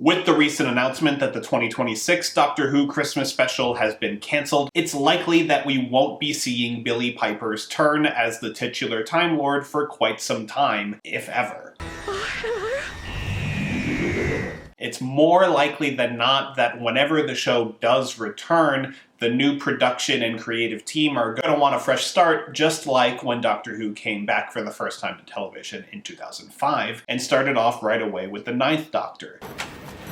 With the recent announcement that the 2026 Doctor Who Christmas special has been cancelled, it's likely that we won't be seeing Billie Piper's turn as the titular Time Lord for quite some time, if ever. It's more likely than not that whenever the show does return, the new production and creative team are going to want a fresh start, just like when Doctor Who came back for the first time to television in 2005, and started off right away with the 9th Doctor.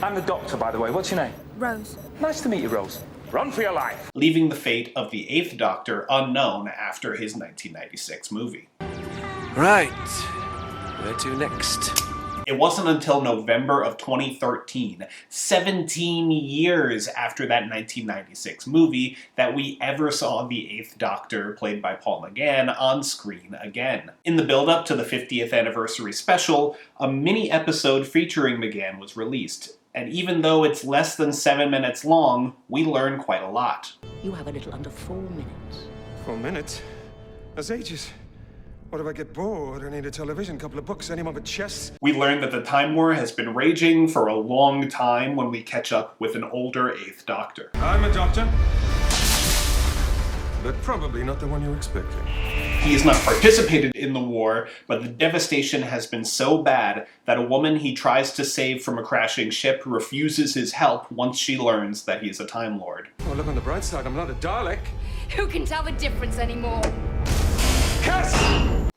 I'm the Doctor, by the way. What's your name? Rose. Nice to meet you, Rose. Run for your life! Leaving the fate of the 8th Doctor unknown after his 1996 movie. Right. Where to next? It wasn't until November of 2013, 17 years after that 1996 movie, that we ever saw the 8th Doctor, played by Paul McGann, on screen again. In the build-up to the 50th anniversary special, a mini-episode featuring McGann was released. And even though it's less than 7 minutes long, we learn quite a lot. You have a little under 4 minutes. 4 minutes? That's ages. What if I get bored? I need a television, couple of books, anyone but chess? We learn that the Time War has been raging for a long time when we catch up with an older 8th Doctor. I'm a doctor. But probably not the one you're expecting. He has not participated in the war, but the devastation has been so bad that a woman he tries to save from a crashing ship refuses his help once she learns that he is a Time Lord. Oh, look on the bright side, I'm not a Dalek. Who can tell the difference anymore? Curse!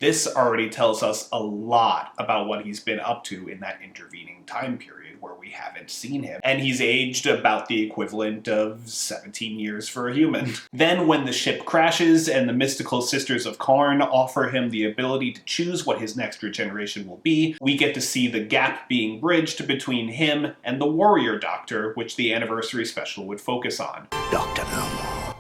This already tells us a lot about what he's been up to in that intervening time period where we haven't seen him. And he's aged about the equivalent of 17 years for a human. Then when the ship crashes and the mystical Sisters of Karn offer him the ability to choose what his next regeneration will be, we get to see the gap being bridged between him and the Warrior Doctor, which the anniversary special would focus on. Doctor no more.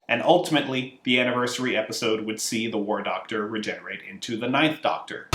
And ultimately, the anniversary episode would see the War Doctor regenerate into the 9th Doctor.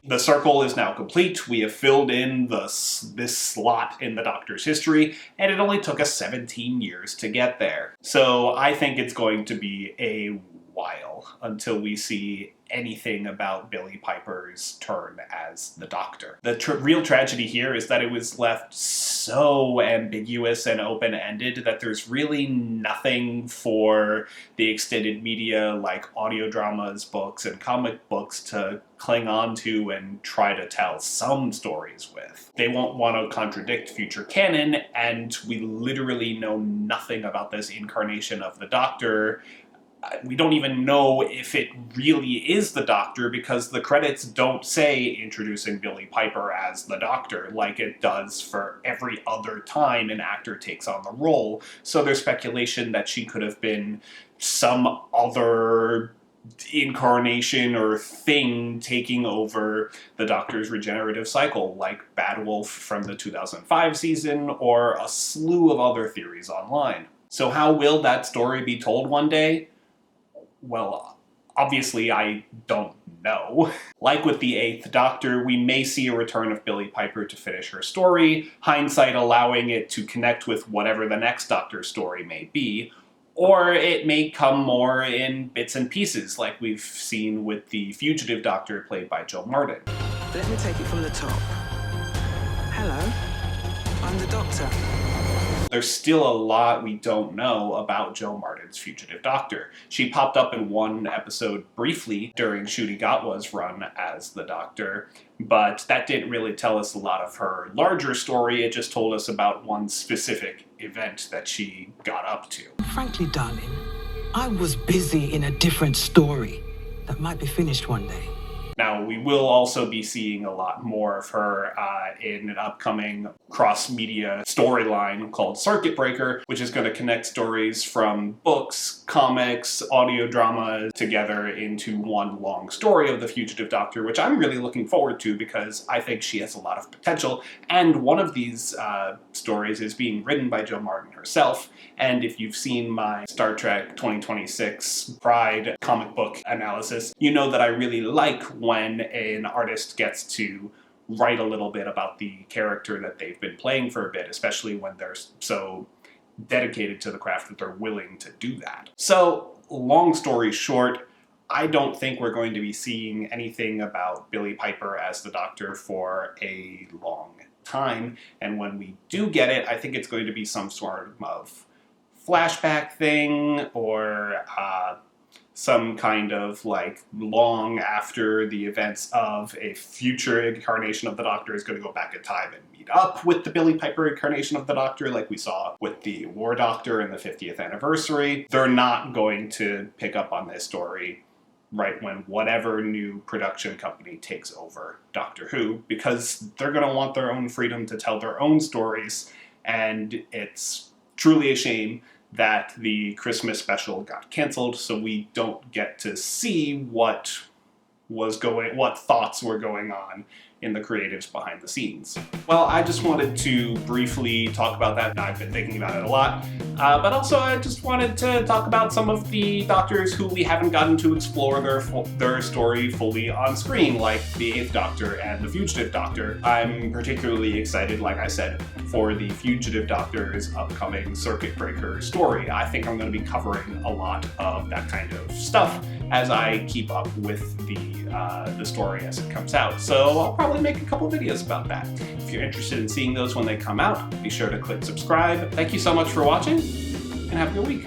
The circle is now complete. We have filled in this slot in the Doctor's history, and it only took us 17 years to get there. So I think it's going to be a while until we see anything about Billie Piper's turn as the Doctor. The real tragedy here is that it was left so ambiguous and open-ended that there's really nothing for the extended media like audio dramas, books, and comic books to cling on to and try to tell some stories with. They won't want to contradict future canon, and we literally know nothing about this incarnation of the Doctor. We don't even know if it really is the Doctor because the credits don't say introducing Billie Piper as the Doctor like it does for every other time an actor takes on the role. So there's speculation that she could have been some other incarnation or thing taking over the Doctor's regenerative cycle, like Bad Wolf from the 2005 season or a slew of other theories online. So how will that story be told one day? Well, obviously I don't know. Like with the 8th Doctor, we may see a return of Billie Piper to finish her story, hindsight allowing it to connect with whatever the next Doctor story may be, or it may come more in bits and pieces, like we've seen with the Fugitive Doctor played by Joe Martin. Let me take it from the top. Hello, I'm the Doctor. There's still a lot we don't know about Jo Martin's Fugitive Doctor. She popped up in one episode briefly during Ncuti Gatwa's run as the Doctor, but that didn't really tell us a lot of her larger story. It just told us about one specific event that she got up to. Frankly, darling, I was busy in a different story that might be finished one day. Now, we will also be seeing a lot more of her in an upcoming cross-media storyline called Circuit Breaker, which is going to connect stories from books, comics, audio dramas together into one long story of the Fugitive Doctor, which I'm really looking forward to because I think she has a lot of potential. And one of these stories is being written by Jo Martin herself. And if you've seen my Star Trek 2026 Pride comic book analysis, you know that I really like when an artist gets to write a little bit about the character that they've been playing for a bit, especially when they're so dedicated to the craft that they're willing to do that. So, long story short, I don't think we're going to be seeing anything about Billie Piper as the Doctor for a long time, and when we do get it, I think it's going to be some sort of flashback thing, or some kind of like long after the events of a future incarnation of the Doctor is going to go back in time and meet up with the Billie Piper incarnation of the Doctor, like we saw with the War Doctor in the 50th anniversary. They're not going to pick up on this story right when whatever new production company takes over Doctor Who, because they're going to want their own freedom to tell their own stories, and it's truly a shame that the Christmas special got canceled, so we don't get to see what thoughts were going on in the creatives behind the scenes. Well, I just wanted to briefly talk about that. I've been thinking about it a lot, but also I just wanted to talk about some of the Doctors who we haven't gotten to explore their story fully on screen, like the 8th Doctor and the Fugitive Doctor. I'm particularly excited, like I said, for the Fugitive Doctor's upcoming Circuit Breaker story. I think I'm going to be covering a lot of that kind of stuff as I keep up with the story as it comes out. So I'll probably make a couple videos about that. If you're interested in seeing those when they come out, be sure to click subscribe. Thank you so much for watching, and have a good week.